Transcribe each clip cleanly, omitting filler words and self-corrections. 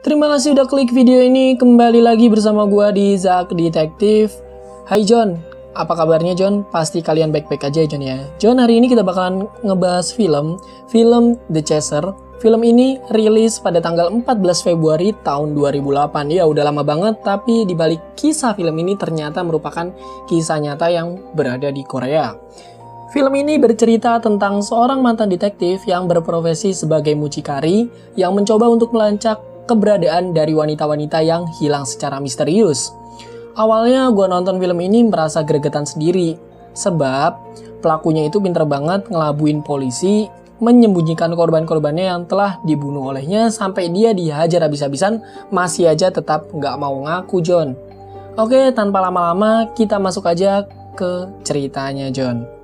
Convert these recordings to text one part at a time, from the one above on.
Terima kasih udah klik video ini. Kembali lagi bersama gua di Zak Detektif. Hai John, apa kabarnya John? Pasti kalian baik-baik aja John ya. John, hari ini kita bakalan ngebahas film The Chaser. Film ini rilis pada tanggal 14 Februari tahun 2008. Ya udah lama banget, tapi dibalik kisah film ini ternyata merupakan kisah nyata yang berada di Korea. Film ini bercerita tentang seorang mantan detektif yang berprofesi sebagai mucikari yang mencoba untuk melacak keberadaan dari wanita-wanita yang hilang secara misterius. Awalnya gue nonton film ini merasa gregetan sendiri, sebab pelakunya itu pinter banget ngelabuin polisi, menyembunyikan korban-korbannya yang telah dibunuh olehnya sampai dia dihajar habis-habisan, masih aja tetap nggak mau ngaku John. Oke, tanpa lama-lama kita masuk aja ke ceritanya John.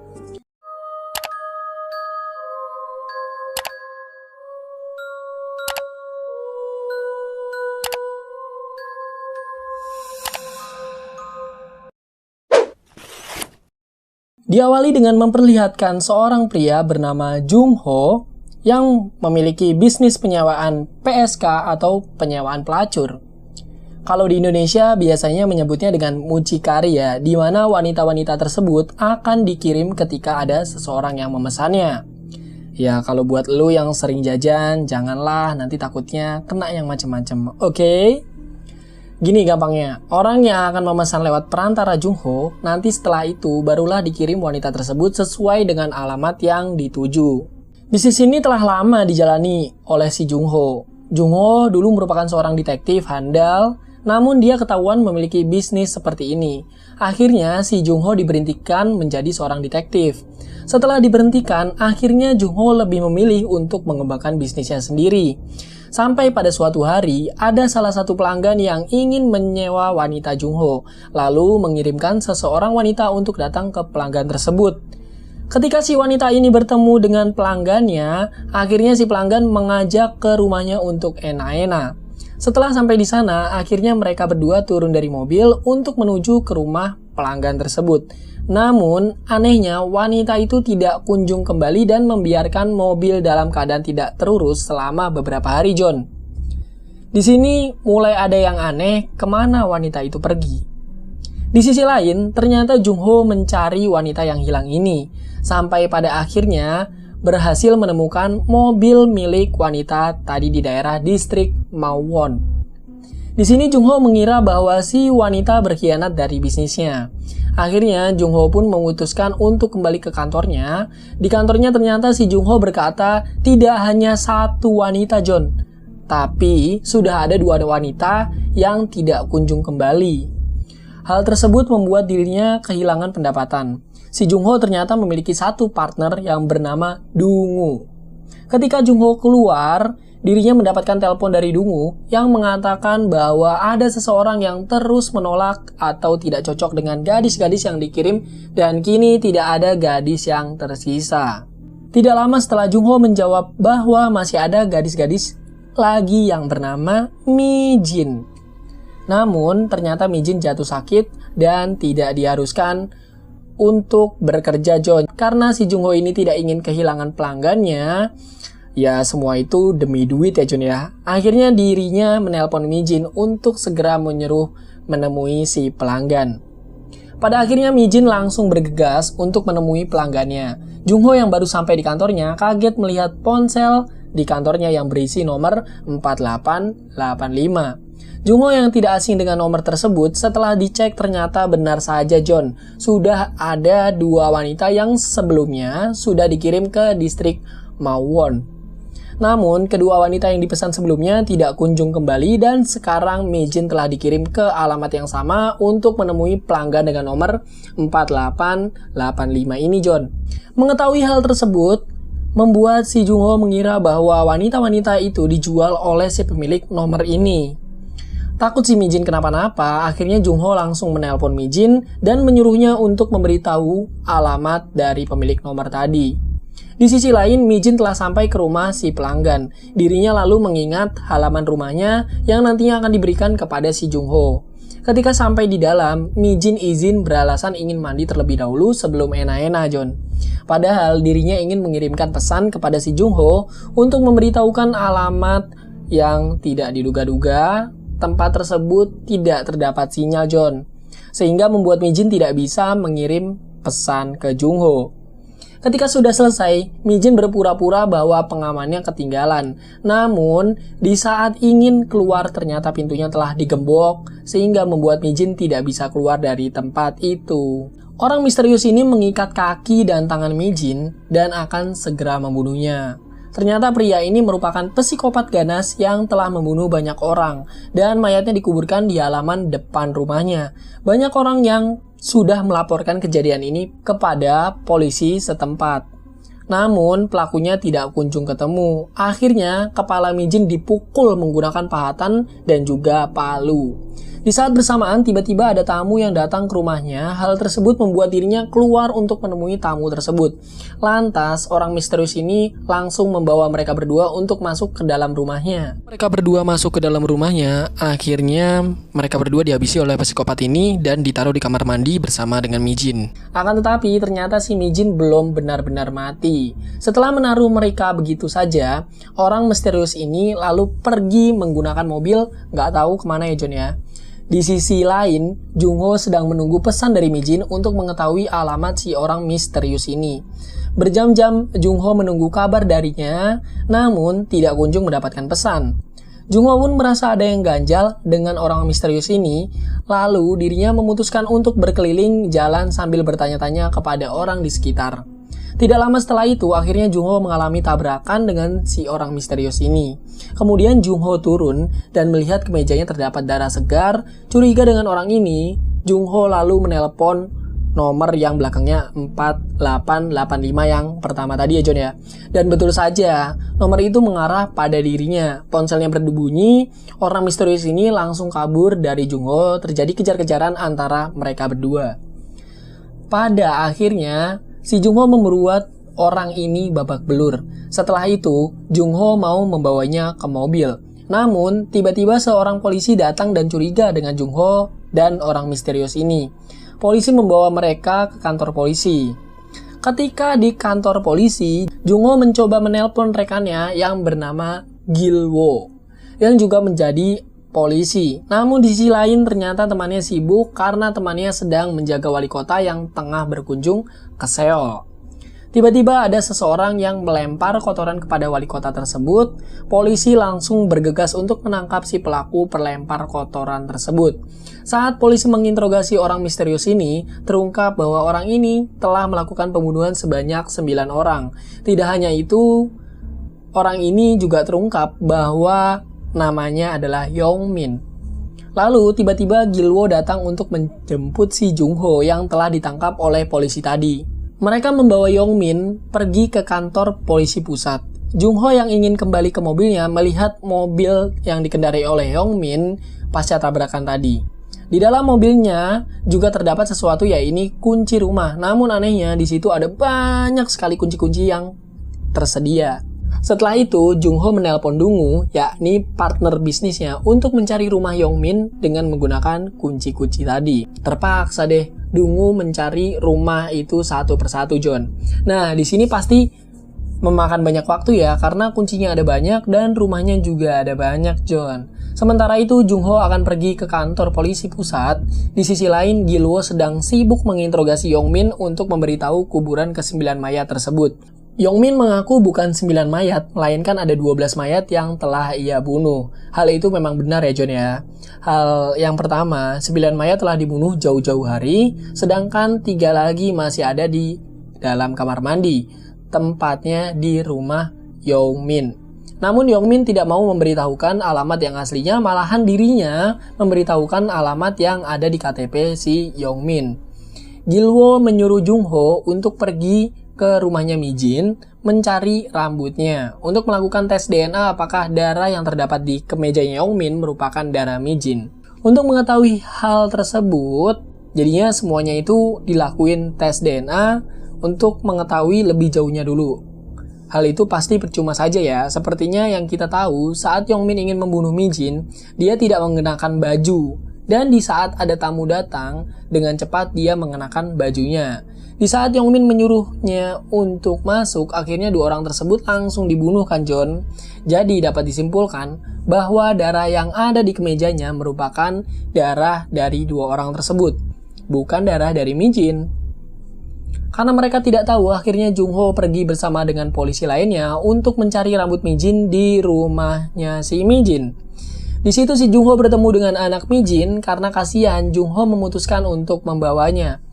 Diawali dengan memperlihatkan seorang pria bernama Jung Ho yang memiliki bisnis penyewaan PSK atau penyewaan pelacur. Kalau di Indonesia biasanya menyebutnya dengan mucikari ya, di mana wanita-wanita tersebut akan dikirim ketika ada seseorang yang memesannya. Ya kalau buat lu yang sering jajan, janganlah nanti takutnya kena yang macem-macem, oke? Gini gampangnya, orang yang akan memesan lewat perantara Jung Ho, nanti setelah itu barulah dikirim wanita tersebut sesuai dengan alamat yang dituju. Bisnis ini telah lama dijalani oleh si Jung Ho. Jung Ho dulu merupakan seorang detektif handal, namun dia ketahuan memiliki bisnis seperti ini. Akhirnya si Jung Ho diberhentikan menjadi seorang detektif. Setelah diberhentikan, akhirnya Jung Ho lebih memilih untuk mengembangkan bisnisnya sendiri. Sampai pada suatu hari, ada salah satu pelanggan yang ingin menyewa wanita Jung Ho, lalu mengirimkan seseorang wanita untuk datang ke pelanggan tersebut. Ketika si wanita ini bertemu dengan pelanggannya, akhirnya si pelanggan mengajak ke rumahnya untuk enak-enak. Setelah sampai di sana, akhirnya mereka berdua turun dari mobil untuk menuju ke rumah pelanggan tersebut. Namun, anehnya wanita itu tidak kunjung kembali dan membiarkan mobil dalam keadaan tidak terurus selama beberapa hari, John. Di sini mulai ada yang aneh, kemana wanita itu pergi. Di sisi lain, ternyata Jung Ho mencari wanita yang hilang ini, sampai pada akhirnya berhasil menemukan mobil milik wanita tadi di daerah distrik Mawon. Di sini Jung Ho mengira bahwa si wanita berkhianat dari bisnisnya. Akhirnya Jung Ho pun memutuskan untuk kembali ke kantornya. Di kantornya ternyata si Jung Ho berkata tidak hanya satu wanita John, tapi sudah ada dua wanita yang tidak kunjung kembali. Hal tersebut membuat dirinya kehilangan pendapatan. Si Jung Ho ternyata memiliki satu partner yang bernama Dungu. Ketika Jung Ho keluar, dirinya mendapatkan telepon dari Dungu yang mengatakan bahwa ada seseorang yang terus menolak atau tidak cocok dengan gadis-gadis yang dikirim dan kini tidak ada gadis yang tersisa. Tidak lama setelah Jung Ho menjawab bahwa masih ada gadis-gadis lagi yang bernama Mi Jin. Namun ternyata Mi Jin jatuh sakit dan tidak diharuskan untuk bekerja John. Karena si Jung Ho ini tidak ingin kehilangan pelanggannya, ya semua itu demi duit ya John ya. Akhirnya dirinya menelpon Mi Jin untuk segera menemui si pelanggan. Pada akhirnya Mi Jin langsung bergegas untuk menemui pelanggannya. Jung Ho yang baru sampai di kantornya kaget melihat ponsel di kantornya yang berisi nomor 4885. Jung Ho yang tidak asing dengan nomor tersebut setelah dicek ternyata benar saja John. Sudah ada dua wanita yang sebelumnya sudah dikirim ke distrik Mawon. Namun, kedua wanita yang dipesan sebelumnya tidak kunjung kembali dan sekarang Mi Jin telah dikirim ke alamat yang sama untuk menemui pelanggan dengan nomor 4885 ini, John. Mengetahui hal tersebut, membuat si Jung Ho mengira bahwa wanita-wanita itu dijual oleh si pemilik nomor ini. Takut si Mi Jin kenapa-napa, akhirnya Jung Ho langsung menelpon Mi Jin dan menyuruhnya untuk memberitahu alamat dari pemilik nomor tadi. Di sisi lain, Mi Jin telah sampai ke rumah si pelanggan. Dirinya lalu mengingat halaman rumahnya yang nantinya akan diberikan kepada si Jung Ho. Ketika sampai di dalam, Mi Jin izin beralasan ingin mandi terlebih dahulu sebelum enak-enak, John. Padahal dirinya ingin mengirimkan pesan kepada si Jung Ho untuk memberitahukan alamat yang tidak diduga-duga, tempat tersebut tidak terdapat sinyal John, sehingga membuat Mi-jin tidak bisa mengirim pesan ke Jung-ho. Ketika sudah selesai, Mi-jin berpura-pura bahwa pengamannya ketinggalan. Namun, di saat ingin keluar ternyata pintunya telah digembok, sehingga membuat Mi-jin tidak bisa keluar dari tempat itu. Orang misterius ini mengikat kaki dan tangan Mi-jin dan akan segera membunuhnya. Ternyata pria ini merupakan psikopat ganas yang telah membunuh banyak orang dan mayatnya dikuburkan di halaman depan rumahnya. Banyak orang yang sudah melaporkan kejadian ini kepada polisi setempat. Namun pelakunya tidak kunjung ketemu. Akhirnya kepala Mi-jin dipukul menggunakan pahatan dan juga palu. Di saat bersamaan tiba-tiba ada tamu yang datang ke rumahnya. Hal tersebut membuat dirinya keluar untuk menemui tamu tersebut. Lantas orang misterius ini langsung membawa mereka berdua untuk masuk ke dalam rumahnya. Mereka berdua masuk ke dalam rumahnya. Akhirnya mereka berdua dihabisi oleh psikopat ini dan ditaruh di kamar mandi bersama dengan Mi-jin. Akan tetapi ternyata si Mi-jin belum benar-benar mati. Setelah menaruh mereka begitu saja, orang misterius ini lalu pergi menggunakan mobil, nggak tahu kemana ya John ya. Di sisi lain, Jung-ho sedang menunggu pesan dari Mi-jin untuk mengetahui alamat si orang misterius ini. Berjam-jam Jung-ho menunggu kabar darinya, namun tidak kunjung mendapatkan pesan. Jung-ho pun merasa ada yang ganjal dengan orang misterius ini, lalu dirinya memutuskan untuk berkeliling jalan sambil bertanya-tanya kepada orang di sekitar. Tidak lama setelah itu, akhirnya Jung-ho mengalami tabrakan dengan si orang misterius ini. Kemudian Jung-ho turun dan melihat kemejanya terdapat darah segar. Curiga dengan orang ini, Jung-ho lalu menelpon nomor yang belakangnya 4885 yang pertama tadi ya John ya. Dan betul saja, nomor itu mengarah pada dirinya. Ponselnya berbunyi, orang misterius ini langsung kabur dari Jung-ho. Terjadi kejar-kejaran antara mereka berdua. Pada akhirnya, si Jung-ho membuat orang ini babak belur. Setelah itu, Jung-ho mau membawanya ke mobil. Namun, tiba-tiba seorang polisi datang dan curiga dengan Jung-ho dan orang misterius ini. Polisi membawa mereka ke kantor polisi. Ketika di kantor polisi, Jung-ho mencoba menelpon rekannya yang bernama Gil-wo, yang juga menjadi polisi. Namun di sisi lain ternyata temannya sibuk karena temannya sedang menjaga wali kota yang tengah berkunjung ke Seoul. Tiba-tiba ada seseorang yang melempar kotoran kepada wali kota tersebut. Polisi langsung bergegas untuk menangkap si pelaku pelempar kotoran tersebut. Saat polisi menginterogasi orang misterius ini, terungkap bahwa orang ini telah melakukan pembunuhan sebanyak 9 orang. Tidak hanya itu, orang ini juga terungkap bahwa namanya adalah Yong-min. Lalu tiba-tiba Gil-wo datang untuk menjemput si Jung-ho yang telah ditangkap oleh polisi tadi. Mereka membawa Yong-min pergi ke kantor polisi pusat. Jung-ho yang ingin kembali ke mobilnya melihat mobil yang dikendarai oleh Yong-min pasca tabrakan tadi. Di dalam mobilnya juga terdapat sesuatu, yaitu kunci rumah. Namun anehnya di situ ada banyak sekali kunci-kunci yang tersedia. Setelah itu, Jung-ho menelpon Dong-woo, yakni partner bisnisnya, untuk mencari rumah Yong-min dengan menggunakan kunci-kunci tadi. Terpaksa deh, Dong-woo mencari rumah itu satu persatu, John. Nah, di sini pasti memakan banyak waktu ya, karena kuncinya ada banyak dan rumahnya juga ada banyak, John. Sementara itu, Jung-ho akan pergi ke kantor polisi pusat. Di sisi lain, Gil-wo sedang sibuk menginterogasi Yong-min untuk memberitahu kuburan ke-9 mayat tersebut. Yong-min mengaku bukan 9 mayat, melainkan ada 12 mayat yang telah ia bunuh. Hal itu memang benar ya John ya. Hal yang pertama, 9 mayat telah dibunuh jauh-jauh hari, sedangkan 3 lagi masih ada di dalam kamar mandi, tempatnya di rumah Yong-min. Namun Yong-min tidak mau memberitahukan alamat yang aslinya, malahan dirinya memberitahukan alamat yang ada di KTP si Yong-min. Gil-wo menyuruh Jung-ho untuk pergi ke rumahnya Mi-jin mencari rambutnya untuk melakukan tes DNA apakah darah yang terdapat di kemejanya Yong-min merupakan darah Mi-jin. Untuk mengetahui hal tersebut, jadinya semuanya itu dilakuin tes DNA untuk mengetahui lebih jauhnya dulu. Hal itu pasti percuma saja ya. Sepertinya yang kita tahu, saat Yong-min ingin membunuh Mi-jin, dia tidak mengenakan baju. Dan di saat ada tamu datang, dengan cepat dia mengenakan bajunya. Di saat Yongmin menyuruhnya untuk masuk, akhirnya dua orang tersebut langsung dibunuh kan John. Jadi dapat disimpulkan bahwa darah yang ada di kemejanya merupakan darah dari dua orang tersebut, bukan darah dari Mijin. Karena mereka tidak tahu, akhirnya Jungho pergi bersama dengan polisi lainnya untuk mencari rambut Mijin di rumahnya si Mijin. Di situ si Jungho bertemu dengan anak Mijin. Karena kasihan, Jungho memutuskan untuk membawanya.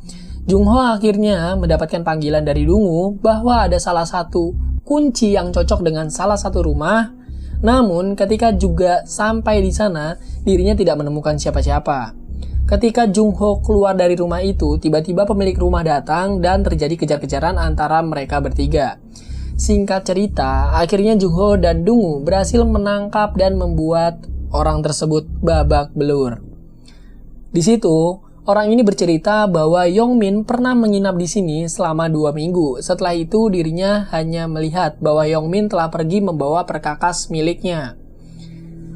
Jungho akhirnya mendapatkan panggilan dari Dungu bahwa ada salah satu kunci yang cocok dengan salah satu rumah. Namun ketika juga sampai di sana, dirinya tidak menemukan siapa-siapa. Ketika Jungho keluar dari rumah itu, tiba-tiba pemilik rumah datang dan terjadi kejar-kejaran antara mereka bertiga. Singkat cerita, akhirnya Jungho dan Dungu berhasil menangkap dan membuat orang tersebut babak belur. Di situ, orang ini bercerita bahwa Yongmin pernah menginap di sini selama 2 minggu. Setelah itu dirinya hanya melihat bahwa Yongmin telah pergi membawa perkakas miliknya.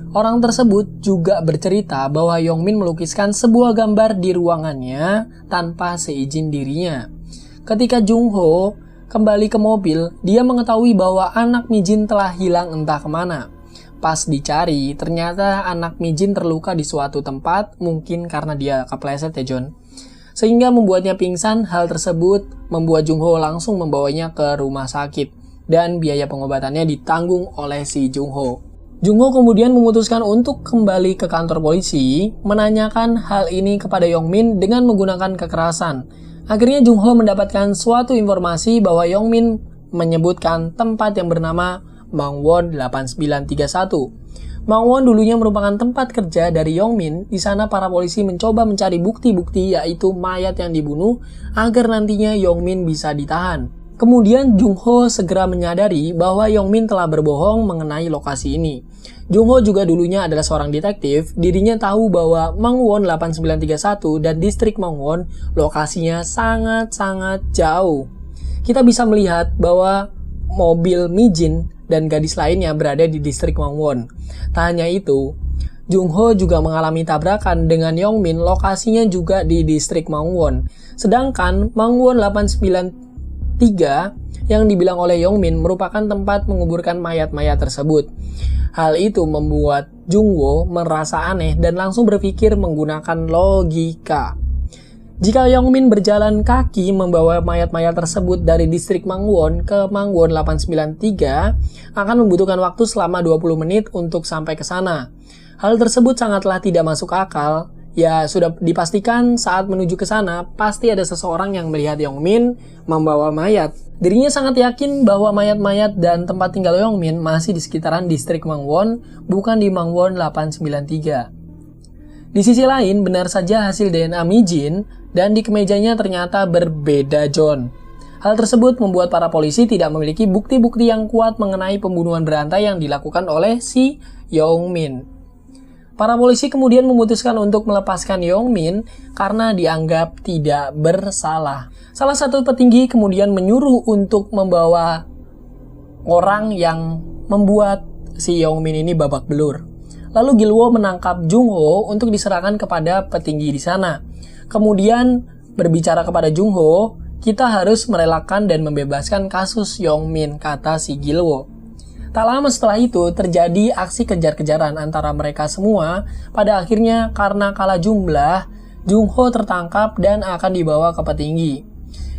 Orang tersebut juga bercerita bahwa Yongmin melukiskan sebuah gambar di ruangannya tanpa seizin dirinya. Ketika Jungho kembali ke mobil, dia mengetahui bahwa anak Mijin telah hilang entah kemana. Pas dicari, ternyata anak Mijin terluka di suatu tempat, mungkin karena dia kepleset ya John. Sehingga membuatnya pingsan. Hal tersebut membuat Jungho langsung membawanya ke rumah sakit. Dan biaya pengobatannya ditanggung oleh si Jungho. Jungho kemudian memutuskan untuk kembali ke kantor polisi, menanyakan hal ini kepada Yongmin dengan menggunakan kekerasan. Akhirnya Jungho mendapatkan suatu informasi bahwa Yongmin menyebutkan tempat yang bernama Mangwon 8931. Mangwon dulunya merupakan tempat kerja dari Yongmin. Di sana para polisi mencoba mencari bukti-bukti, yaitu mayat yang dibunuh, agar nantinya Yongmin bisa ditahan. Kemudian Jungho segera menyadari bahwa Yongmin telah berbohong mengenai lokasi ini. Jungho juga dulunya adalah seorang detektif. Dirinya tahu bahwa Mangwon 8931 dan distrik Mangwon lokasinya sangat-sangat jauh. Kita bisa melihat bahwa mobil Mijin dan gadis lainnya berada di distrik Mangwon. Tak hanya itu, Jungho juga mengalami tabrakan dengan Yongmin, lokasinya juga di distrik Mangwon. Sedangkan Mangwon 893 yang dibilang oleh Yongmin merupakan tempat menguburkan mayat-mayat tersebut. Hal itu membuat Jungho merasa aneh dan langsung berpikir menggunakan logika. Jika Yongmin berjalan kaki membawa mayat-mayat tersebut dari distrik Mangwon ke Mangwon 893, akan membutuhkan waktu selama 20 menit untuk sampai ke sana. Hal tersebut sangatlah tidak masuk akal. Ya, sudah dipastikan saat menuju ke sana, pasti ada seseorang yang melihat Yongmin membawa mayat. Dirinya sangat yakin bahwa mayat-mayat dan tempat tinggal Yongmin masih di sekitaran distrik Mangwon, bukan di Mangwon 893. Di sisi lain, benar saja hasil DNA Mijin dan di kemejanya ternyata berbeda John. Hal tersebut membuat para polisi tidak memiliki bukti-bukti yang kuat mengenai pembunuhan berantai yang dilakukan oleh si Yongmin. Para polisi kemudian memutuskan untuk melepaskan Yongmin karena dianggap tidak bersalah. Salah satu petinggi kemudian menyuruh untuk membawa orang yang membuat si Yongmin ini babak belur. Lalu Gilwo menangkap Jungho untuk diserahkan kepada petinggi di sana. Kemudian berbicara kepada Jungho, kita harus merelakan dan membebaskan kasus Yongmin, kata si Gilwo. Tak lama setelah itu terjadi aksi kejar-kejaran antara mereka semua. Pada akhirnya karena kalah jumlah, Jungho tertangkap dan akan dibawa ke petinggi.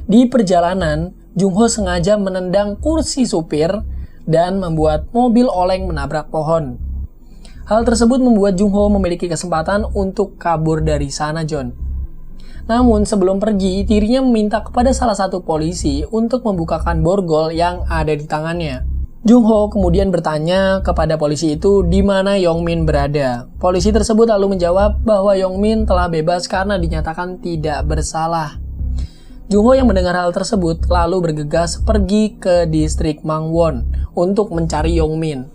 Di perjalanan, Jungho sengaja menendang kursi supir dan membuat mobil oleng menabrak pohon. Hal tersebut membuat Jungho memiliki kesempatan untuk kabur dari sana John. Namun sebelum pergi, dirinya meminta kepada salah satu polisi untuk membukakan borgol yang ada di tangannya. Jungho kemudian bertanya kepada polisi itu di mana Yongmin berada. Polisi tersebut lalu menjawab bahwa Yongmin telah bebas karena dinyatakan tidak bersalah. Jungho yang mendengar hal tersebut lalu bergegas pergi ke distrik Mangwon untuk mencari Yongmin.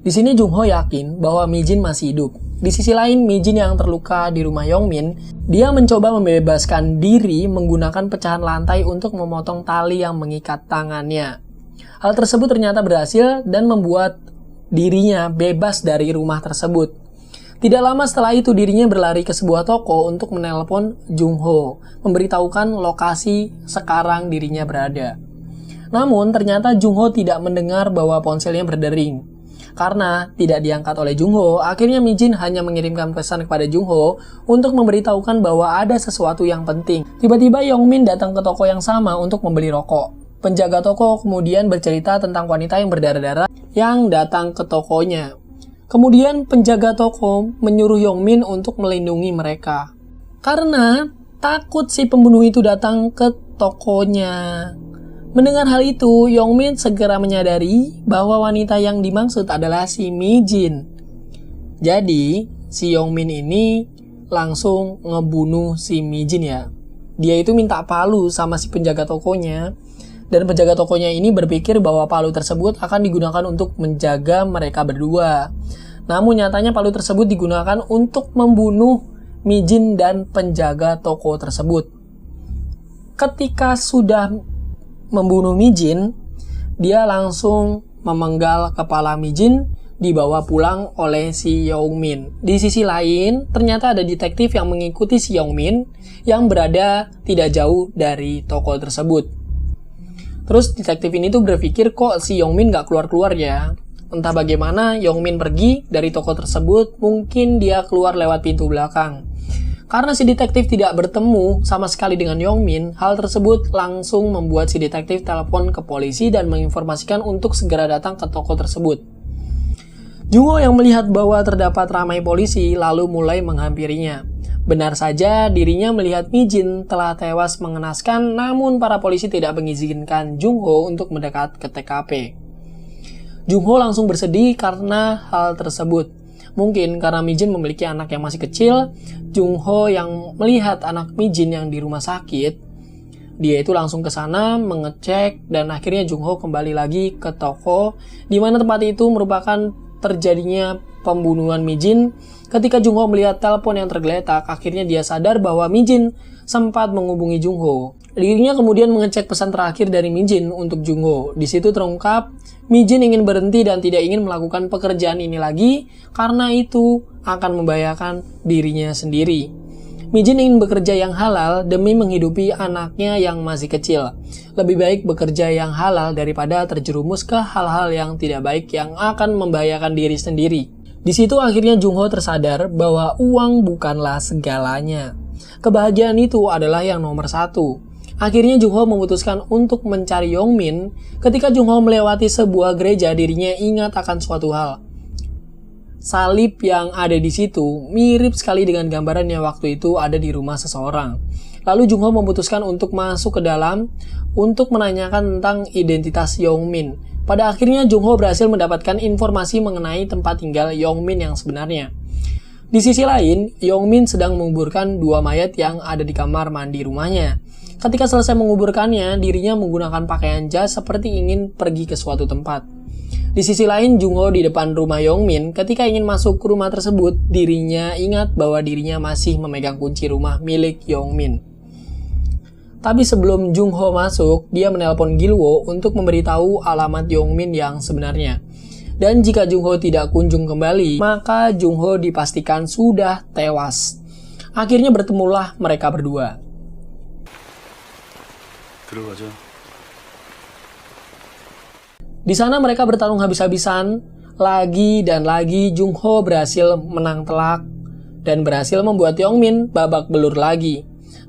Di sini Jungho yakin bahwa Mijin masih hidup. Di sisi lain, Mijin yang terluka di rumah Yongmin, dia mencoba membebaskan diri menggunakan pecahan lantai untuk memotong tali yang mengikat tangannya. Hal tersebut ternyata berhasil dan membuat dirinya bebas dari rumah tersebut. Tidak lama setelah itu dirinya berlari ke sebuah toko untuk menelpon Jung Ho, memberitahukan lokasi sekarang dirinya berada. Namun ternyata Jung Ho tidak mendengar bahwa ponselnya berdering. Karena tidak diangkat oleh Jung Ho, akhirnya Mi Jin hanya mengirimkan pesan kepada Jung Ho untuk memberitahukan bahwa ada sesuatu yang penting. Tiba-tiba Yong Min datang ke toko yang sama untuk membeli rokok. Penjaga toko kemudian bercerita tentang wanita yang berdarah-darah yang datang ke tokonya. Kemudian penjaga toko menyuruh Yong Min untuk melindungi mereka. Karena takut si pembunuh itu datang ke tokonya. Mendengar hal itu, Yong Min segera menyadari bahwa wanita yang dimaksud adalah si Mi Jin. Jadi, si Yong Min ini langsung ngebunuh si Mi Jin ya. Dia itu minta palu sama si penjaga tokonya. Dan penjaga tokonya ini berpikir bahwa palu tersebut akan digunakan untuk menjaga mereka berdua. Namun nyatanya palu tersebut digunakan untuk membunuh Mi Jin dan penjaga toko tersebut. Ketika sudah membunuh Mi Jin, dia langsung memenggal kepala Mi Jin, dibawa pulang oleh si Yong Min. Di sisi lain, ternyata ada detektif yang mengikuti si Yong Min yang berada tidak jauh dari toko tersebut. Terus detektif ini tuh berpikir kok si Yong Min gak keluar-keluar ya. Entah bagaimana Yong Min pergi dari toko tersebut, mungkin dia keluar lewat pintu belakang. Karena si detektif tidak bertemu sama sekali dengan Yong Min, hal tersebut langsung membuat si detektif telepon ke polisi dan menginformasikan untuk segera datang ke toko tersebut. Jung Ho yang melihat bahwa terdapat ramai polisi lalu mulai menghampirinya. Benar saja dirinya melihat Mi Jin telah tewas mengenaskan, namun para polisi tidak mengizinkan Jung Ho untuk mendekat ke TKP. Jung Ho langsung bersedih karena hal tersebut. Mungkin karena Mi Jin memiliki anak yang masih kecil, Jung Ho yang melihat anak Mi Jin yang di rumah sakit, dia itu langsung ke sana mengecek dan akhirnya Jung Ho kembali lagi ke toko di mana tempat itu merupakan terjadinya pembunuhan Mi Jin. Ketika Jung Ho melihat telepon yang tergeletak, akhirnya dia sadar bahwa Mi Jin sempat menghubungi Jung Ho. Dirinya kemudian mengecek pesan terakhir dari Mi Jin untuk Jung Ho. Di situ terungkap, Mi Jin ingin berhenti dan tidak ingin melakukan pekerjaan ini lagi karena itu akan membahayakan dirinya sendiri. Mi Jin ingin bekerja yang halal demi menghidupi anaknya yang masih kecil. Lebih baik bekerja yang halal daripada terjerumus ke hal-hal yang tidak baik yang akan membahayakan diri sendiri. Di situ akhirnya Jung Ho tersadar bahwa uang bukanlah segalanya. Kebahagiaan itu adalah yang nomor satu. Akhirnya Jung Ho memutuskan untuk mencari Yong Min. Ketika Jung Ho melewati sebuah gereja, dirinya ingat akan suatu hal. Salib yang ada di situ mirip sekali dengan gambaran yang waktu itu ada di rumah seseorang. Lalu Jung Ho memutuskan untuk masuk ke dalam untuk menanyakan tentang identitas Yong Min. Pada akhirnya Jung Ho berhasil mendapatkan informasi mengenai tempat tinggal Yong Min yang sebenarnya. Di sisi lain, Yong Min sedang menguburkan dua mayat yang ada di kamar mandi rumahnya. Ketika selesai menguburkannya, dirinya menggunakan pakaian jas seperti ingin pergi ke suatu tempat. Di sisi lain, Jung Ho di depan rumah Yong Min. Ketika ingin masuk ke rumah tersebut, dirinya ingat bahwa dirinya masih memegang kunci rumah milik Yong Min. Tapi sebelum Jung Ho masuk, dia menelpon Gilwo untuk memberitahu alamat Yong Min yang sebenarnya. Dan jika Jung Ho tidak kunjung kembali, maka Jung Ho dipastikan sudah tewas. Akhirnya bertemulah mereka berdua. Di sana mereka bertarung habis-habisan. Lagi dan lagi Jung Ho berhasil menang telak dan berhasil membuat Yong Min babak belur lagi.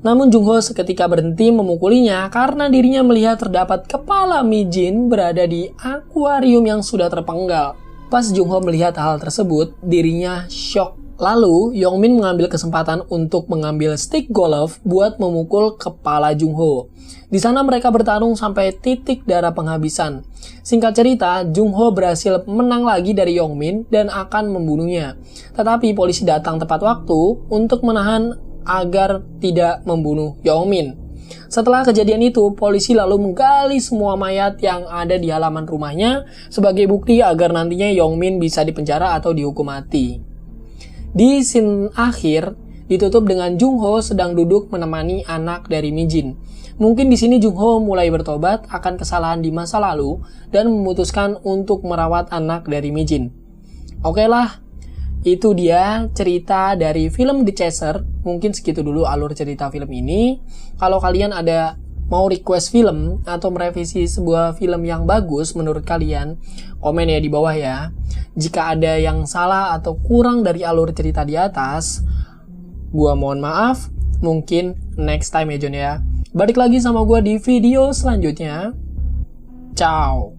Namun Jung Ho seketika berhenti memukulinya karena dirinya melihat terdapat kepala Mi Jin berada di akuarium yang sudah terpenggal. Pas Jung Ho melihat hal tersebut, dirinya shock. Lalu Yong Min mengambil kesempatan untuk mengambil stick golf buat memukul kepala Jung Ho. Di sana mereka bertarung sampai titik darah penghabisan. Singkat cerita, Jung Ho berhasil menang lagi dari Yong Min dan akan membunuhnya. Tetapi polisi datang tepat waktu untuk menahan agar tidak membunuh Yong Min. Setelah kejadian itu, polisi lalu menggali semua mayat yang ada di halaman rumahnya sebagai bukti agar nantinya Yong Min bisa dipenjara atau dihukum mati. Di scene akhir ditutup dengan Jung Ho sedang duduk menemani anak dari Mi Jin. Mungkin di sini Jung Ho mulai bertobat akan kesalahan di masa lalu dan memutuskan untuk merawat anak dari Mi Jin. Oke lah, Itu dia cerita dari film The Chaser. Mungkin segitu dulu alur cerita film ini. Kalau kalian ada mau request film atau merevisi sebuah film yang bagus menurut kalian, komen ya di bawah ya. Jika ada yang salah atau kurang dari alur cerita di atas, gua mohon maaf. Mungkin next time ya John ya. Balik lagi sama gua di video selanjutnya. Ciao.